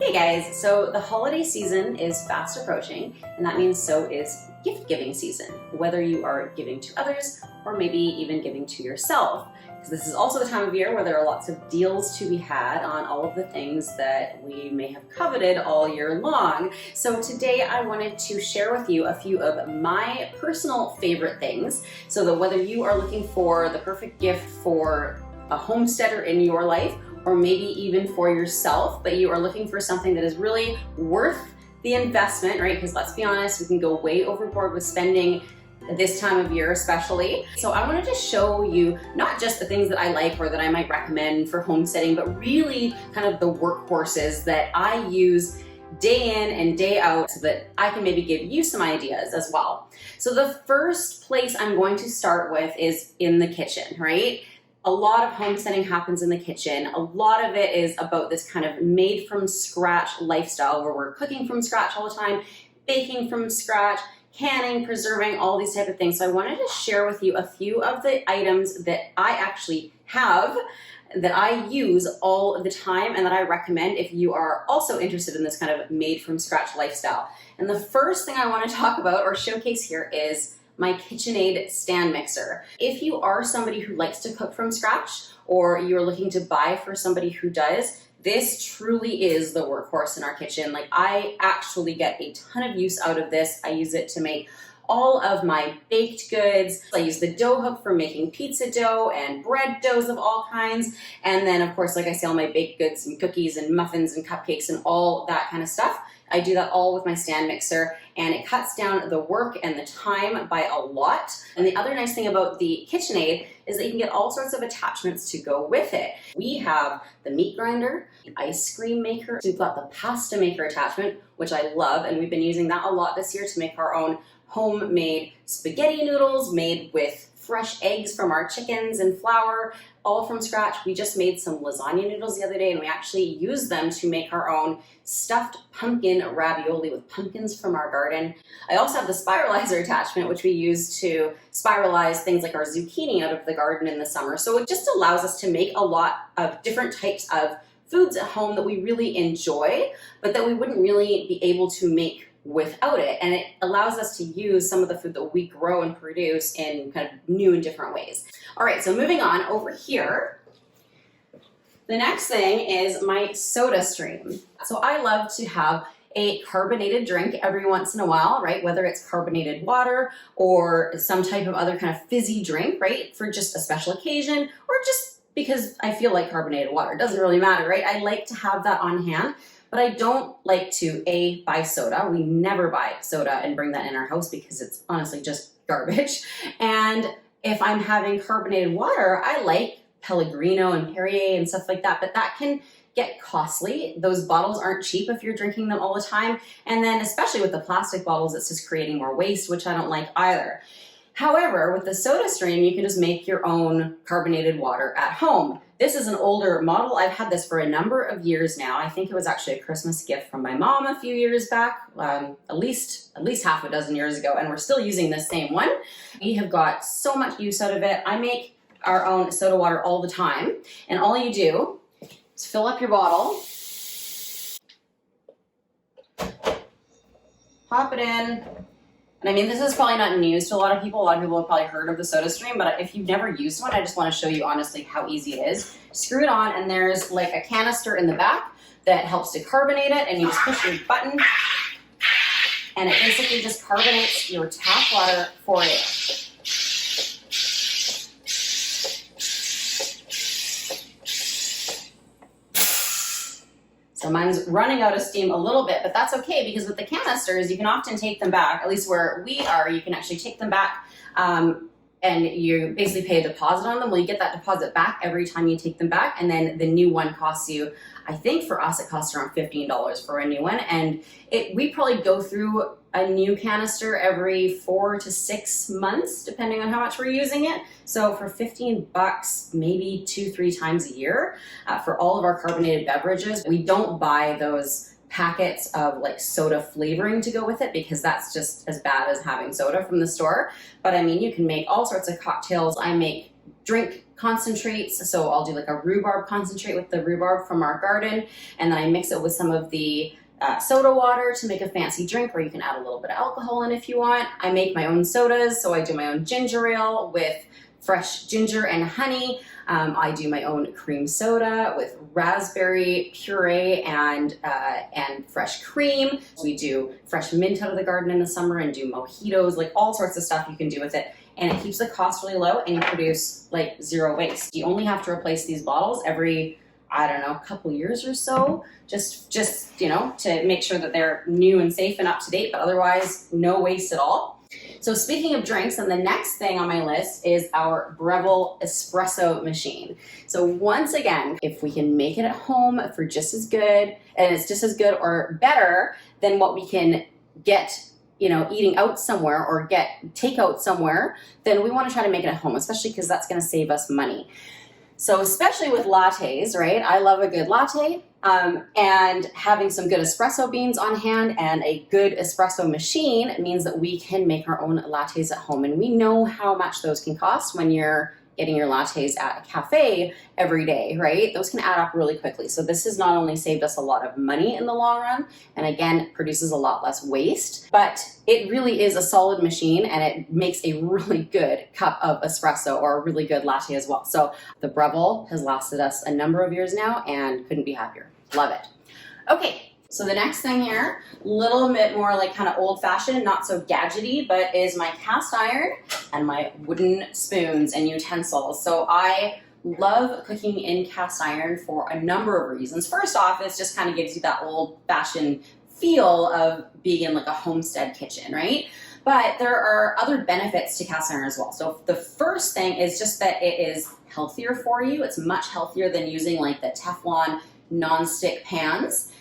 Hey guys, so the holiday season is fast approaching, and that means so is gift giving season, whether you are giving to others or maybe even giving to yourself. Because this is also the time of year where there are lots of deals to be had on all of the things that we may have coveted all year long. So today I wanted to share with you a few of my personal favorite things, so that whether you are looking for the perfect gift for a homesteader in your life, or maybe even for yourself, but you are looking for something that is really worth the investment, right? Because let's be honest, we can go way overboard with spending this time of year especially. So I wanted to show you not just the things that I like or that I might recommend for homesteading, but really kind of the workhorses that I use day in and day out so that I can maybe give you some ideas as well. So the first place I'm going to start with is in the kitchen, right? A lot of homesteading happens in the kitchen. A lot of it is about this kind of made from scratch lifestyle where we're cooking from scratch all the time, baking from scratch, canning, preserving, all these type of things. So I wanted to share with you a few of the items that I actually have, that I use all of the time, and that I recommend if you are also interested in this kind of made from scratch lifestyle. And the first thing I want to talk about or showcase here is my KitchenAid stand mixer. If you are somebody who likes to cook from scratch, or you're looking to buy for somebody who does, this truly is the workhorse in our kitchen. Like, I actually get a ton of use out of this. I use it to make all of my baked goods. I use the dough hook for making pizza dough and bread doughs of all kinds. And then of course, like I say, all my baked goods and cookies and muffins and cupcakes and all that kind of stuff. I do that all with my stand mixer, and it cuts down the work and the time by a lot. And the other nice thing about the KitchenAid is that you can get all sorts of attachments to go with it. We have the meat grinder, the ice cream maker. We've got the pasta maker attachment, which I love, and we've been using that a lot this year to make our own homemade spaghetti noodles made with fresh eggs from our chickens and flour, all from scratch. We just made some lasagna noodles the other day, and we actually used them to make our own stuffed pumpkin ravioli with pumpkins from our garden. I also have the spiralizer attachment, which we use to spiralize things like our zucchini out of the garden in the summer. So it just allows us to make a lot of different types of foods at home that we really enjoy, but that we wouldn't really be able to make without it. And it allows us to use some of the food that we grow and produce in kind of new and different ways. All right, so moving on over here, the next thing is my SodaStream. So I love to have a carbonated drink every once in a while, right? Whether it's carbonated water or some type of other kind of fizzy drink, right? For just a special occasion, or just because I feel like carbonated water. It doesn't really matter, right? I like to have that on hand. But I don't like to, buy soda. We never buy soda and bring that in our house because it's honestly just garbage. And if I'm having carbonated water, I like Pellegrino and Perrier and stuff like that, but that can get costly. Those bottles aren't cheap if you're drinking them all the time. And then especially with the plastic bottles, it's just creating more waste, which I don't like either. However, with the SodaStream, you can just make your own carbonated water at home. This is an older model. I've had this for a number of years now. I think it was actually a Christmas gift from my mom a few years back, at least half a dozen years ago, and we're still using the same one. We have got so much use out of it. I make our own soda water all the time, and all you do is fill up your bottle, pop it in. And I mean, this is probably not news to a lot of people. A lot of people have probably heard of the SodaStream, but if you've never used one, I just want to show you honestly how easy it is. Screw it on, and there's like a canister in the back that helps to carbonate it, and you just push your button, and it basically just carbonates your tap water for you. So mine's running out of steam a little bit, but that's okay, because with the canisters, you can often take them back. At least where we are, you can actually take them back, and you basically pay a deposit on them. Well, you get that deposit back every time you take them back, and then the new one costs you, I think for us, it costs around $15 for a new one. And we probably go through a new canister every 4 to 6 months, depending on how much we're using it. So for 15 bucks, maybe 2-3 times a year, for all of our carbonated beverages. We don't buy those packets of like soda flavoring to go with it, because that's just as bad as having soda from the store. But I mean, you can make all sorts of cocktails. I make drink concentrates. So I'll do like a rhubarb concentrate with the rhubarb from our garden, and then I mix it with some of the soda water to make a fancy drink, or you can add a little bit of alcohol in if you want. I make my own sodas, so I do my own ginger ale with fresh ginger and honey. I do my own cream soda with raspberry puree and fresh cream. We do fresh mint out of the garden in the summer and do mojitos, like all sorts of stuff you can do with it. And it keeps the cost really low, and you produce like zero waste. You only have to replace these bottles every, I don't know, couple years or so, just you know, to make sure that they're new and safe and up to date, but otherwise no waste at all. So speaking of drinks, and the next thing on my list is our Breville espresso machine. So once again, if we can make it at home for just as good, and it's just as good or better than what we can get, you know, eating out somewhere or get takeout somewhere, then we want to try to make it at home, especially because that's going to save us money. So especially with lattes, right? I love a good latte, and having some good espresso beans on hand and a good espresso machine means that we can make our own lattes at home. And we know how much those can cost when you're getting your lattes at a cafe every day, right? Those can add up really quickly. So this has not only saved us a lot of money in the long run, and again, produces a lot less waste, but it really is a solid machine, and it makes a really good cup of espresso or a really good latte as well. So the Breville has lasted us a number of years now and couldn't be happier. Love it. Okay. So the next thing here, a little bit more like kind of old fashioned, not so gadgety, but is my cast iron and my wooden spoons and utensils. So I love cooking in cast iron for a number of reasons. First off, it just kind of gives you that old fashioned feel of being in like a homestead kitchen, right? But there are other benefits to cast iron as well. So the first thing is just that it is healthier for you. It's much healthier than using like the Teflon non-stick pans.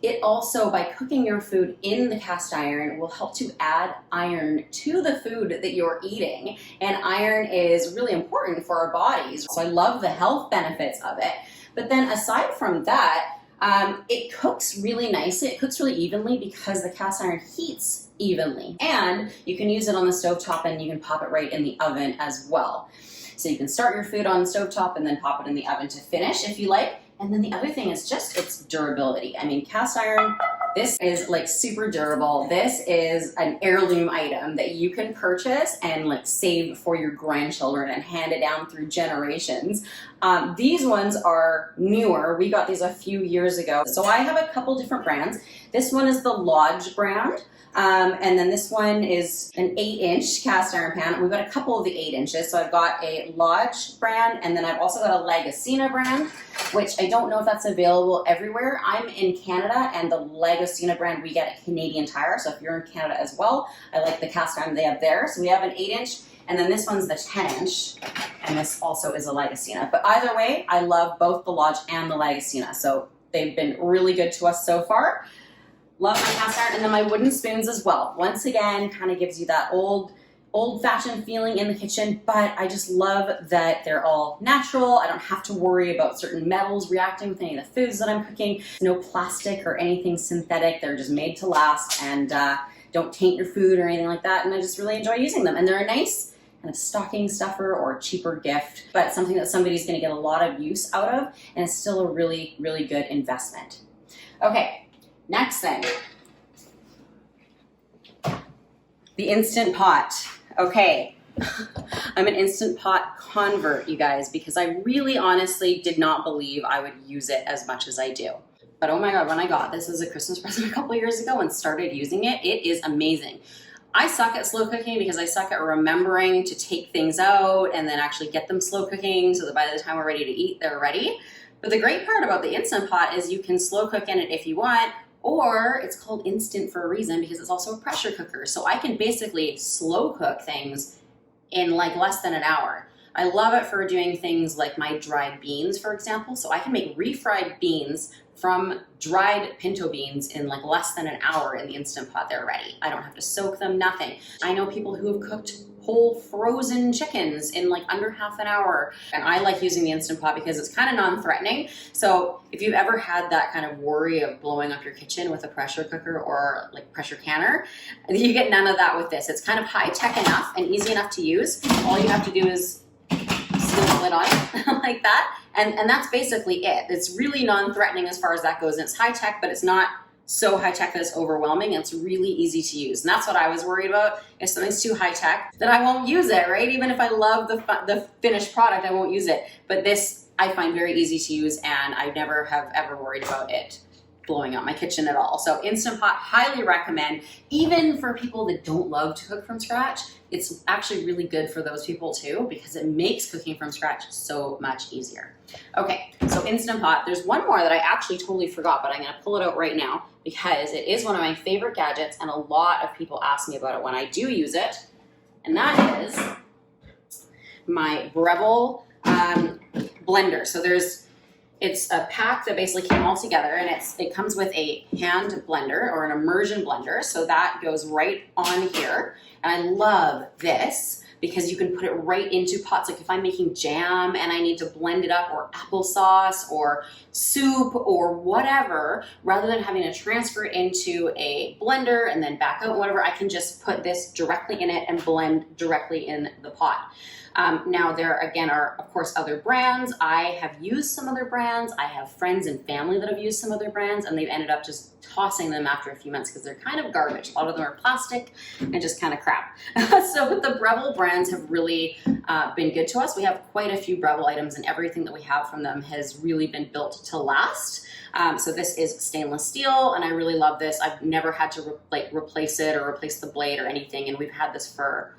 It also, by cooking your food in the cast iron, will help to add iron to the food that you're eating. And iron is really important for our bodies. So I love the health benefits of it. But then aside from that, it cooks really nicely. It cooks really evenly because the cast iron heats evenly. And you can use it on the stovetop, and you can pop it right in the oven as well. So you can start your food on the stovetop and then pop it in the oven to finish if you like. And then the other thing is just its durability. I mean, cast iron, this is like super durable. This is an heirloom item that you can purchase and like save for your grandchildren and hand it down through generations. These ones are newer. We got these a few years ago. So I have a couple different brands. This one is the Lodge brand. And then this one is an 8-inch cast iron pan. We've got a couple of the 8 inches. So I've got a Lodge brand, and then I've also got a Lagostina brand, which I don't know if that's available everywhere. I'm in Canada, and the Lagostina brand we get at Canadian Tire. So if you're in Canada as well, I like the cast iron they have there. So we have an 8-inch, and then this one's the 10-inch, and this also is a Lagostina. But either way, I love both the Lodge and the Lagostina. So they've been really good to us so far. Love my cast iron, and then my wooden spoons as well. Once again, kind of gives you that old-fashioned feeling in the kitchen, but I just love that they're all natural. I don't have to worry about certain metals reacting with any of the foods that I'm cooking. No plastic or anything synthetic. They're just made to last and don't taint your food or anything like that, and I just really enjoy using them. And they're a nice kind of stocking stuffer or cheaper gift, but something that somebody's going to get a lot of use out of, and it's still a really, really good investment. Okay. Next thing, the Instant Pot. Okay, I'm an Instant Pot convert, you guys, because I really honestly did not believe I would use it as much as I do. But oh my God, when I got this as a Christmas present a couple years ago and started using it, it is amazing. I suck at slow cooking because I suck at remembering to take things out and then actually get them slow cooking so that by the time we're ready to eat, they're ready. But the great part about the Instant Pot is you can slow cook in it if you want, or it's called instant for a reason because it's also a pressure cooker. So I can basically slow cook things in like less than an hour. I love it for doing things like my dried beans, for example. So I can make refried beans from dried pinto beans in like less than an hour in the Instant Pot. They're ready. I don't have to soak them, nothing. I know people who have cooked whole frozen chickens in like under half an hour. And I like using the Instant Pot because it's kind of non-threatening. So if you've ever had that kind of worry of blowing up your kitchen with a pressure cooker or like pressure canner, you get none of that with this. It's kind of high tech enough and easy enough to use. All you have to do is seal the lid on like that. And that's basically it. It's really non-threatening as far as that goes. And it's high-tech, but it's not so high-tech that it's overwhelming. It's really easy to use. And that's what I was worried about. If something's too high-tech, then I won't use it, right? Even if I love the finished product, I won't use it. But this I find very easy to use, and I never have ever worried about it blowing up my kitchen at all. So Instant Pot, highly recommend. Even for people that don't love to cook from scratch, it's actually really good for those people too, because it makes cooking from scratch so much easier. Okay, so Instant Pot. There's one more that I actually totally forgot, but I'm gonna pull it out right now because it is one of my favorite gadgets, and a lot of people ask me about it when I do use it, and that is my Breville blender. So it's a pack that basically came all together, and it comes with a hand blender or an immersion blender. So that goes right on here. And I love this because you can put it right into pots. Like if I'm making jam and I need to blend it up, or applesauce or soup or whatever, rather than having to transfer it into a blender and then back out, whatever, I can just put this directly in it and blend directly in the pot. Now there again are of course other brands. I have used some other brands. I have friends and family that have used some other brands, and they've ended up just tossing them after a few months because they're kind of garbage. A lot of them are plastic and just kind of crap. So but the Breville brands have really been good to us. We have quite a few Breville items, and everything that we have from them has really been built to last. So this is stainless steel, and I really love this. I've never had to replace it or replace the blade or anything, and we've had this for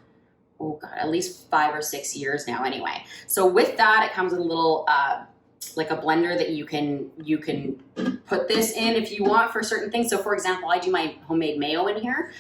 oh God, at least 5 or 6 years now anyway. So with that, it comes with a little, like a blender that you can put this in if you want for certain things. So for example, I do my homemade mayo in here,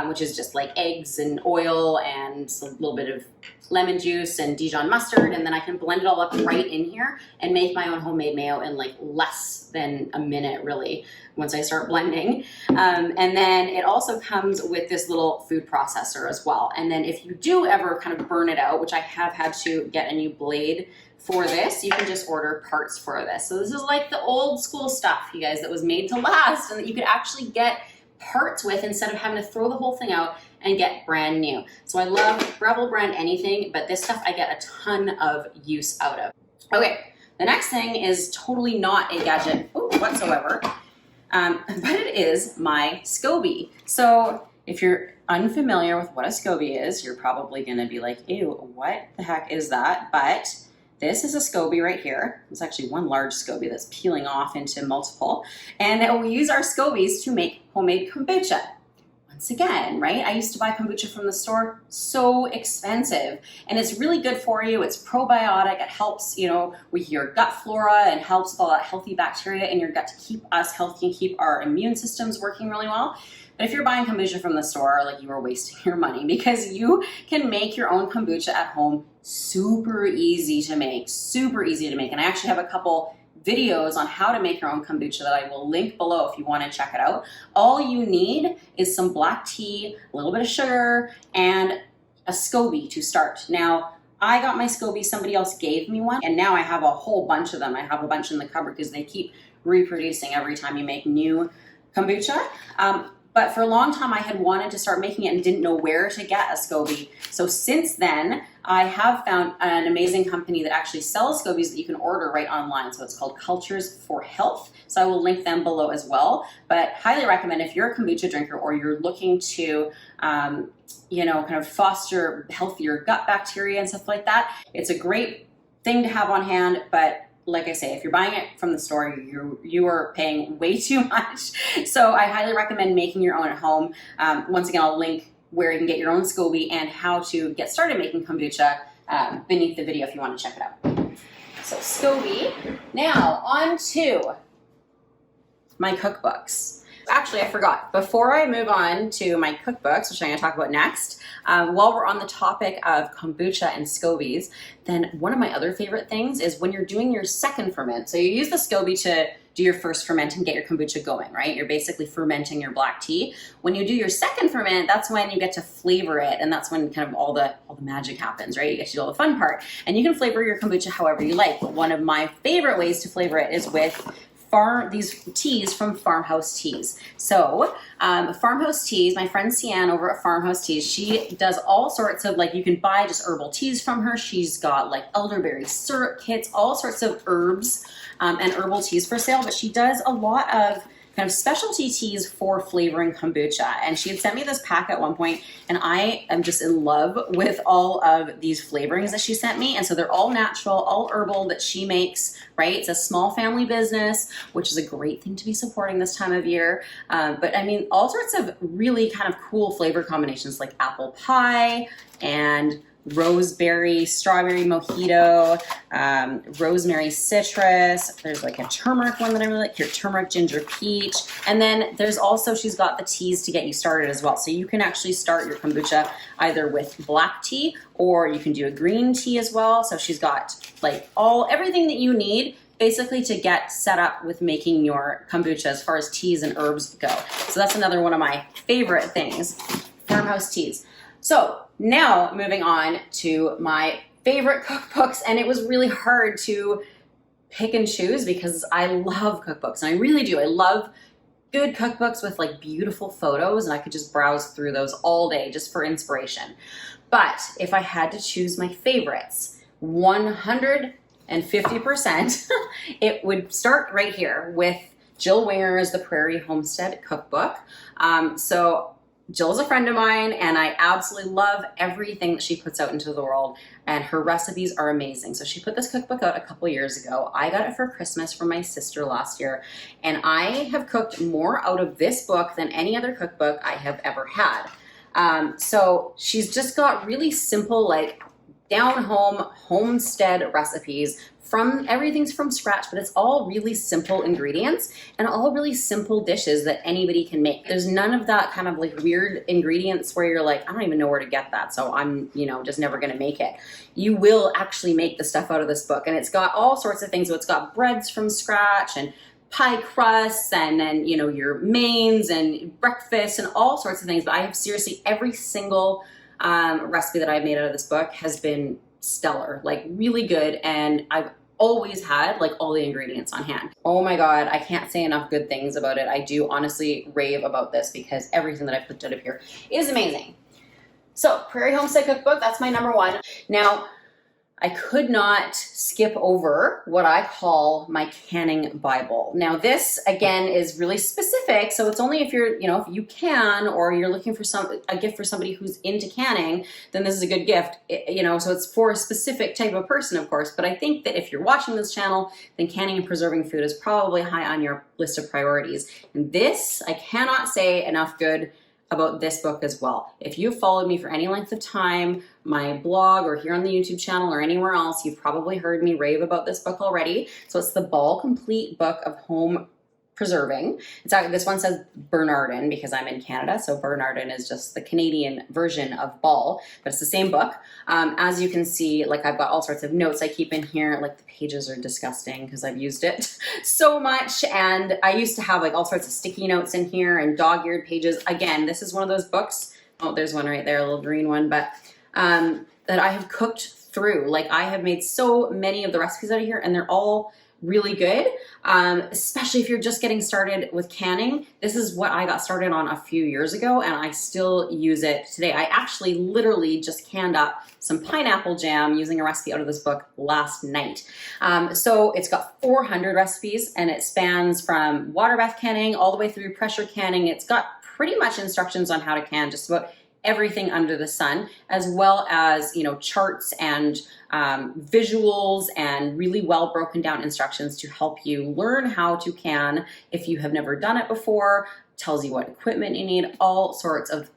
which is just like eggs and oil and a little bit of lemon juice and Dijon mustard, and then I can blend it all up right in here and make my own homemade mayo in like less than a minute, really, once I start blending. And then it also comes with this little food processor as well. And then if you do ever kind of burn it out, which I have had to get a new blade for this, you can just order parts for this. So this is like the old school stuff, you guys, that was made to last and that you could actually get parts with instead of having to throw the whole thing out and get brand new. So I love Breville brand anything, but this stuff I get a ton of use out of. Okay, the next thing is totally not a gadget whatsoever, but it is my SCOBY. So if you're unfamiliar with what a SCOBY is, you're probably gonna be like, ew, what the heck is that? But this is a SCOBY right here. It's actually one large SCOBY that's peeling off into multiple. And we use our SCOBYs to make homemade kombucha. Once again, right? I used to buy kombucha from the store, so expensive. And it's really good for you. It's probiotic. It helps, you know, with your gut flora and helps with all that healthy bacteria in your gut to keep us healthy and keep our immune systems working really well. But if you're buying kombucha from the store, like, you are wasting your money, because you can make your own kombucha at home. Super easy to make, super easy to make. And I actually have a couple videos on how to make your own kombucha that I will link below if you want to check it out. All you need is some black tea, a little bit of sugar, and a SCOBY to start. Now, I got my SCOBY, somebody else gave me one, and now I have a whole bunch of them. I have a bunch in the cupboard because they keep reproducing every time you make new kombucha. But for a long time, I had wanted to start making it and didn't know where to get a SCOBY. So since then, I have found an amazing company that actually sells SCOBYs that you can order right online. So it's called Cultures for Health. So I will link them below as well. But highly recommend, if you're a kombucha drinker or you're looking to, you know, kind of foster healthier gut bacteria and stuff like that, it's a great thing to have on hand. But like I say, if you're buying it from the store, you are paying way too much. So I highly recommend making your own at home. Once again, I'll link where you can get your own SCOBY and how to get started making kombucha beneath the video if you want to check it out. So SCOBY. Now on to my cookbooks. Actually, I forgot. Before I move on to my cookbooks, which I'm going to talk about next, while we're on the topic of kombucha and SCOBYs, then one of my other favorite things is when you're doing your second ferment. So you use the SCOBY to do your first ferment and get your kombucha going, right? You're basically fermenting your black tea. When you do your second ferment, that's when you get to flavor it, and that's when kind of all the magic happens, right? You get to do all the fun part. And you can flavor your kombucha however you like, but one of my favorite ways to flavor it is with these teas from Farmhouse Teas. So Farmhouse Teas, my friend Cian over at Farmhouse Teas, she does all sorts of, like, you can buy just herbal teas from her. She's got like elderberry syrup kits, all sorts of herbs and herbal teas for sale, but she does a lot of kind of specialty teas for flavoring kombucha. And she had sent me this pack at one point, and I am just in love with all of these flavorings that she sent me. And so they're all natural, all herbal that she makes, right? It's a small family business, which is a great thing to be supporting this time of year. But I mean, all sorts of really kind of cool flavor combinations like apple pie and roseberry, strawberry mojito, rosemary citrus. There's like a turmeric one that I really like here, turmeric ginger peach. And then there's also, she's got the teas to get you started as well. So you can actually start your kombucha either with black tea, or you can do a green tea as well. So she's got like everything that you need basically to get set up with making your kombucha as far as teas and herbs go. So that's another one of my favorite things, Farmhouse Teas. So now moving on to my favorite cookbooks, and it was really hard to pick and choose because I love cookbooks, and I really do. I love good cookbooks with like beautiful photos, and I could just browse through those all day just for inspiration. But if I had to choose my favorites, 150%, it would start right here with Jill Winger's The Prairie Homestead Cookbook. So Jill's a friend of mine, and I absolutely love everything that she puts out into the world, and her recipes are amazing. So she put this cookbook out a couple years ago. I got it for Christmas from my sister last year, and I have cooked more out of this book than any other cookbook I have ever had. So she's just got really simple, like down-home homestead recipes. Everything's from scratch, but it's all really simple ingredients and all really simple dishes that anybody can make. There's none of that kind of like weird ingredients where you're like, I don't even know where to get that, so I'm, just never gonna make it. You will actually make the stuff out of this book, and it's got all sorts of things. So it's got breads from scratch and pie crusts, and then, your mains and breakfast and all sorts of things. But I have seriously every single recipe that I've made out of this book has been stellar, like really good, and I've always had like all the ingredients on hand. Oh my God, I can't say enough good things about it. I do honestly rave about this because everything that I put out of here is amazing. So Prairie Homestead Cookbook, that's my number one. Now, I could not skip over what I call my canning Bible. Now this, again, is really specific. So it's only if you're, if you can, or you're looking for a gift for somebody who's into canning, then this is a good gift, so it's for a specific type of person, of course. But I think that if you're watching this channel, then canning and preserving food is probably high on your list of priorities. And this, I cannot say enough good about this book as well. If you've followed me for any length of time, my blog or here on the YouTube channel or anywhere else, you've probably heard me rave about this book already. So it's the Ball Complete Book of Home Preserving. This one says Bernardin because I'm in Canada, so Bernardin is just the Canadian version of Ball, but it's the same book. As you can see, like I've got all sorts of notes I keep in here. Like the pages are disgusting because I've used it so much, and I used to have like all sorts of sticky notes in here and dog-eared pages. Again, this is one of those books. Oh, there's one right there, a little green one, but that I have cooked through. Like I have made so many of the recipes out of here, and they're all really good, especially if you're just getting started with canning. This is what I got started on a few years ago, and I still use it today. I actually literally just canned up some pineapple jam using a recipe out of this book last night. So it's got 400 recipes, and it spans from water bath canning all the way through pressure canning. It's got pretty much instructions on how to can just about everything under the sun, as well as, charts and visuals and really well broken down instructions to help you learn how to can if you have never done it before. Tells you what equipment you need, all sorts of,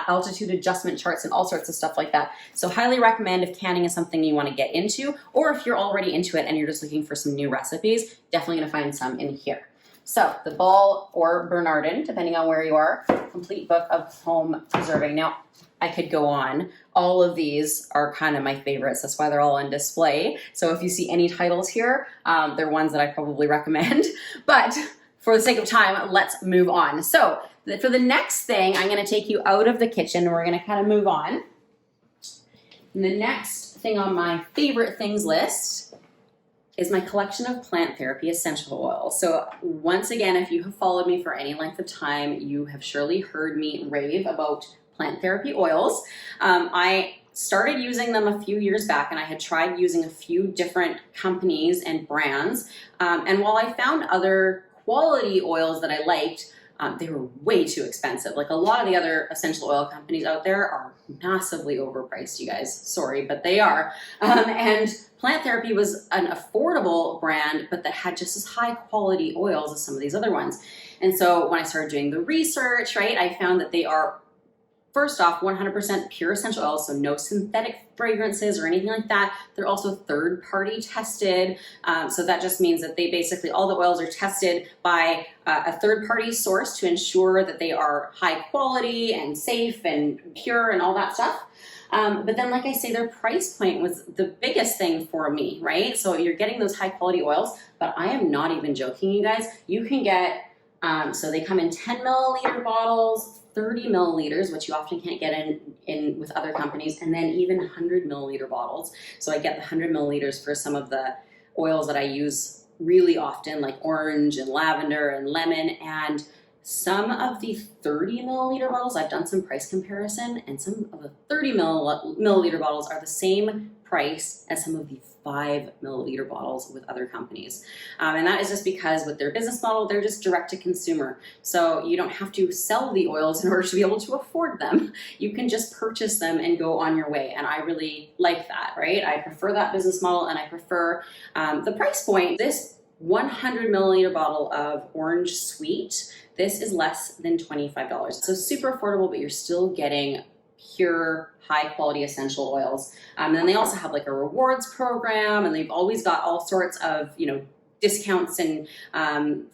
altitude adjustment charts and all sorts of stuff like that. So highly recommend if canning is something you want to get into, or if you're already into it and you're just looking for some new recipes, definitely gonna find some in here. So the Ball or Bernardin, depending on where you are, Complete Book of Home Preserving. Now, I could go on. All of these are kind of my favorites. That's why they're all on display. So if you see any titles here, they're ones that I probably recommend. But for the sake of time, let's move on. So for the next thing, I'm going to take you out of the kitchen, and we're going to kind of move on. And the next thing on my favorite things list is my collection of plant therapy essential oils. So once again, if you have followed me for any length of time, you have surely heard me rave about plant therapy oils. I started using them a few years back, and I had tried using a few different companies and brands. And while I found other quality oils that I liked, they were way too expensive. Like a lot of the other essential oil companies out there are massively overpriced, you guys. Sorry, but they are. And Plant Therapy was an affordable brand, but that had just as high quality oils as some of these other ones. And so when I started doing the research, right, I found that they are, first off, 100% pure essential oils, so no synthetic fragrances or anything like that. They're also third-party tested. So that just means that they basically, all the oils are tested by a third-party source to ensure that they are high quality and safe and pure and all that stuff. But then, like I say, their price point was the biggest thing for me, right? So you're getting those high-quality oils, but I am not even joking, you guys. You can get, so they come in 10 milliliter bottles, 30 milliliters, which you often can't get in with other companies, and then even 100 milliliter bottles. So I get the 100 milliliters for some of the oils that I use really often, like orange and lavender and lemon. And some of the 30 milliliter bottles, I've done some price comparison, and some of the 30 milliliter bottles are the same price as some of the 5 milliliter bottles with other companies. And that is just because with their business model, they're just direct to consumer. So you don't have to sell the oils in order to be able to afford them. You can just purchase them and go on your way. And I really like that, right? I prefer that business model, and I prefer the price point. This 100 milliliter bottle of Orange Sweet, this is less than $25. So super affordable, but you're still getting pure, high quality essential oils. And then they also have like a rewards program, and they've always got all sorts of, discounts and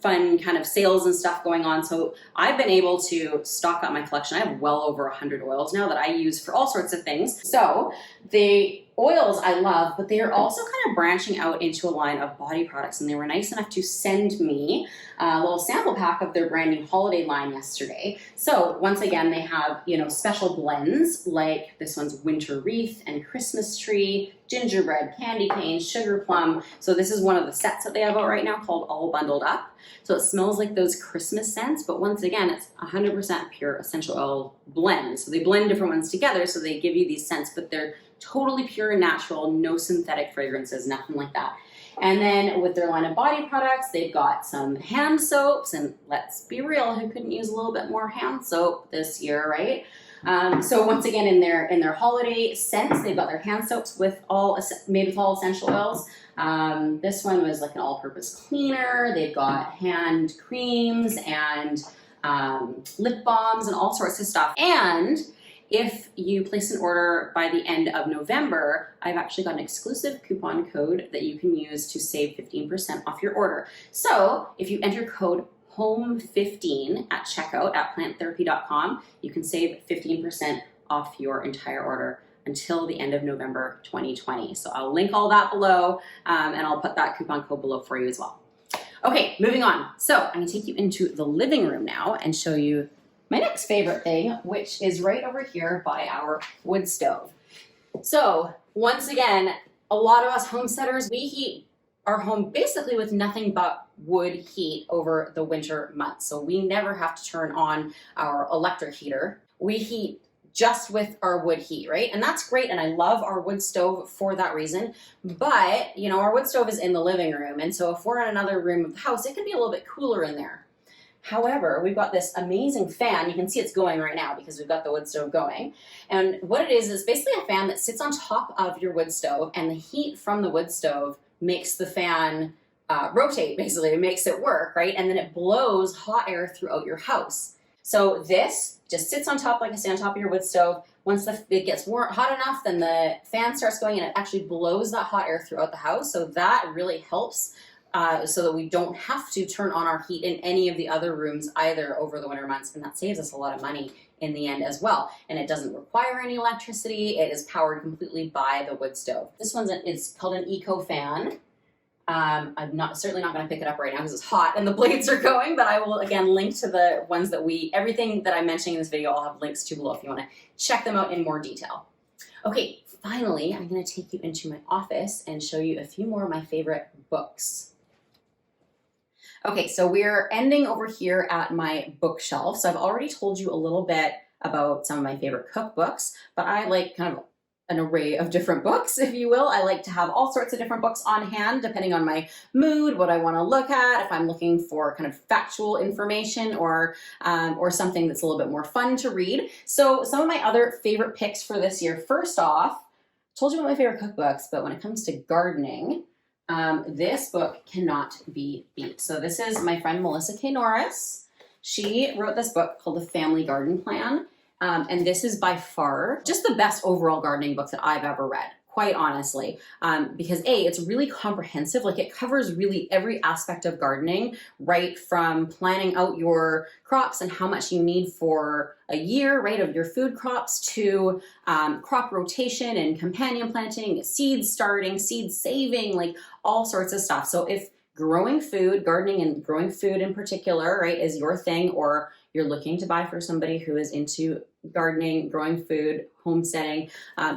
fun kind of sales and stuff going on. So I've been able to stock up my collection. I have well over 100 oils now that I use for all sorts of things. So the oils I love, but they are also kind of branching out into a line of body products, and they were nice enough to send me a little sample pack of their brand new holiday line yesterday. So once again, they have, special blends, like this one's winter wreath and Christmas tree, gingerbread, candy cane, sugar plum. So this is one of the sets that they have out right now called All Bundled Up. So it smells like those Christmas scents, but once again, it's 100% pure essential oil blend. So they blend different ones together, so they give you these scents, but they're totally pure and natural, no synthetic fragrances, nothing like that. And then with their line of body products, they've got some hand soaps, and let's be real, who couldn't use a little bit more hand soap this year, right? So once again, in their holiday scents, they've got their hand soaps made with all essential oils. This one was like an all-purpose cleaner. They've got hand creams and lip balms and all sorts of stuff. And if you place an order by the end of November, I've actually got an exclusive coupon code that you can use to save 15% off your order. So if you enter code HOME15 at checkout at planttherapy.com, you can save 15% off your entire order until the end of November 2020. So I'll link all that below, and I'll put that coupon code below for you as well. Okay, moving on. So I'm gonna take you into the living room now and show you my next favorite thing, which is right over here by our wood stove. So once again, a lot of us homesteaders, we heat our home basically with nothing but wood heat over the winter months. So we never have to turn on our electric heater. We heat just with our wood heat, right? And that's great, and I love our wood stove for that reason. But, our wood stove is in the living room, and so if we're in another room of the house, it can be a little bit cooler in there. However, we've got this amazing fan. You can see it's going right now because we've got the wood stove going. And what it is basically a fan that sits on top of your wood stove, and the heat from the wood stove makes the fan rotate, basically. It makes it work, right? And then it blows hot air throughout your house. So this just sits on top, like I say, on top of your wood stove. Once it gets hot enough, then the fan starts going, and it actually blows that hot air throughout the house. So that really helps so that we don't have to turn on our heat in any of the other rooms either over the winter months, and that saves us a lot of money in the end as well. And it doesn't require any electricity. It is powered completely by the wood stove. This one's it's called an Eco Fan. I'm certainly not going to pick it up right now because it's hot and the blades are going, but I will again link to the ones that everything that I'm mentioning in this video, I'll have links to below if you want to check them out in more detail. Okay, finally, I'm going to take you into my office and show you a few more of my favorite books. Okay, so we're ending over here at my bookshelf. So I've already told you a little bit about some of my favorite cookbooks, but I like kind of an array of different books, if you will. I like to have all sorts of different books on hand, depending on my mood, what I want to look at, if I'm looking for kind of factual information or something that's a little bit more fun to read. So some of my other favorite picks for this year, first off, told you about my favorite cookbooks, but when it comes to gardening, this book cannot be beat. So this is my friend Melissa K. Norris. She wrote this book called The Family Garden Plan. And this is by far just the best overall gardening book that I've ever read, quite honestly, because it's really comprehensive. Like, it covers really every aspect of gardening, right from planning out your crops and how much you need for a year, right, of your food crops, to crop rotation and companion planting, seed starting, seed saving, like all sorts of stuff. So if growing food, gardening and growing food in particular, right, is your thing, or you're looking to buy for somebody who is into gardening, growing food, homesteading,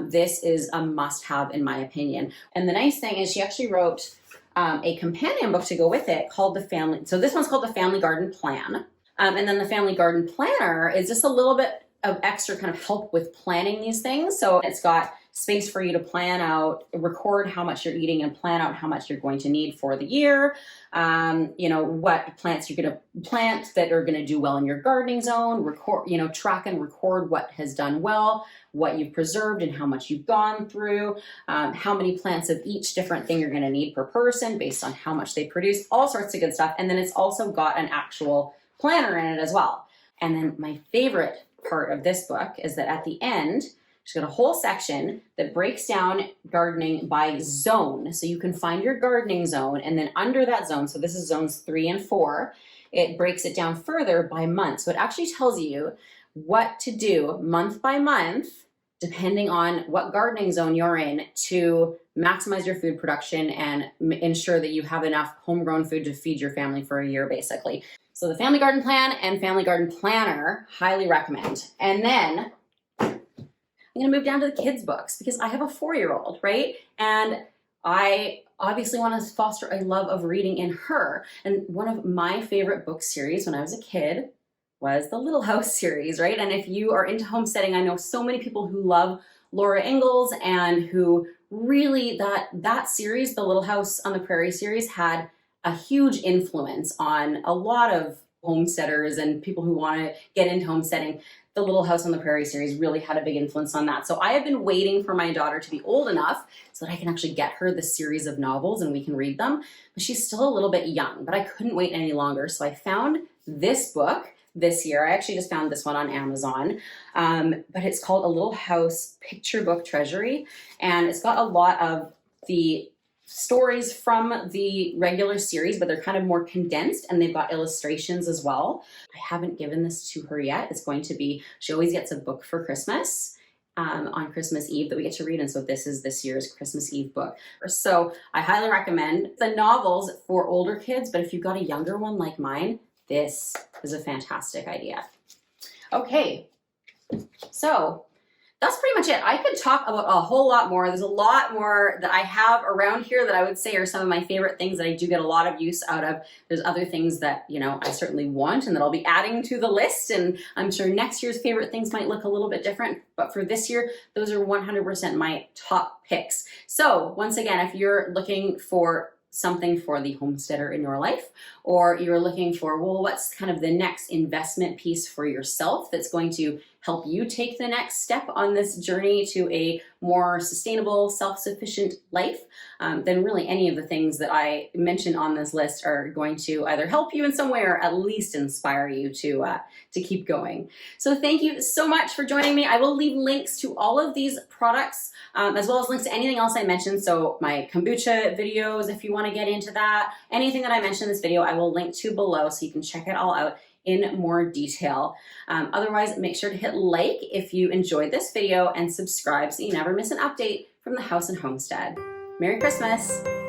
this is a must-have in my opinion. And the nice thing is she actually wrote a companion book to go with it called so this one's called The Family Garden Plan. And then The Family Garden Planner is just a little bit of extra kind of help with planning these things. So it's got space for you to plan out, record how much you're eating, and plan out how much you're going to need for the year. What plants you're going to plant that are going to do well in your gardening zone, record, track and record what has done well, what you've preserved and how much you've gone through, how many plants of each different thing you're going to need per person based on how much they produce, all sorts of good stuff. And then it's also got an actual planner in it as well. And then my favorite part of this book is that at the end, she's got a whole section that breaks down gardening by zone. So you can find your gardening zone, and then under that zone, so this is zones 3 and 4, it breaks it down further by month. So it actually tells you what to do month by month, depending on what gardening zone you're in, to maximize your food production and ensure that you have enough homegrown food to feed your family for a year, basically. So the Family Garden Plan and Family Garden Planner, highly recommend. And then I'm going to move down to the kids' books because I have a 4-year-old, right? And I obviously want to foster a love of reading in her. And one of my favorite book series when I was a kid was the Little House series, right? And if you are into homesteading, I know so many people who love Laura Ingalls and who really, that series, the Little House on the Prairie series, had a huge influence on a lot of homesteaders and people who want to get into homesteading. The Little House on the Prairie series really had a big influence on that. So I have been waiting for my daughter to be old enough so that I can actually get her the series of novels and we can read them. But she's still a little bit young, but I couldn't wait any longer. So I found this book this year. I actually just found this one on Amazon, but it's called A Little House Picture Book Treasury. And it's got a lot of the stories from the regular series, but they're kind of more condensed, and they've got illustrations as well. I haven't given this to her yet. It's going to be, she always gets a book for Christmas on Christmas Eve that we get to read, and so this is this year's Christmas Eve book. So I highly recommend the novels for older kids, but if you've got a younger one like mine, this is a fantastic idea. Okay, so that's pretty much it. I could talk about a whole lot more. There's a lot more that I have around here that I would say are some of my favorite things that I do get a lot of use out of. There's other things that, I certainly want and that I'll be adding to the list. And I'm sure next year's favorite things might look a little bit different. But for this year, those are 100% my top picks. So once again, if you're looking for something for the homesteader in your life, or you're looking for, well, what's kind of the next investment piece for yourself that's going to help you take the next step on this journey to a more sustainable, self-sufficient life, then really any of the things that I mentioned on this list are going to either help you in some way or at least inspire you to keep going. So thank you so much for joining me. I will leave links to all of these products, as well as links to anything else I mentioned. So my kombucha videos, if you want to get into that, anything that I mentioned in this video, I will link to below so you can check it all out in more detail. Otherwise, make sure to hit like if you enjoyed this video and subscribe so you never miss an update from the House and Homestead. Merry Christmas!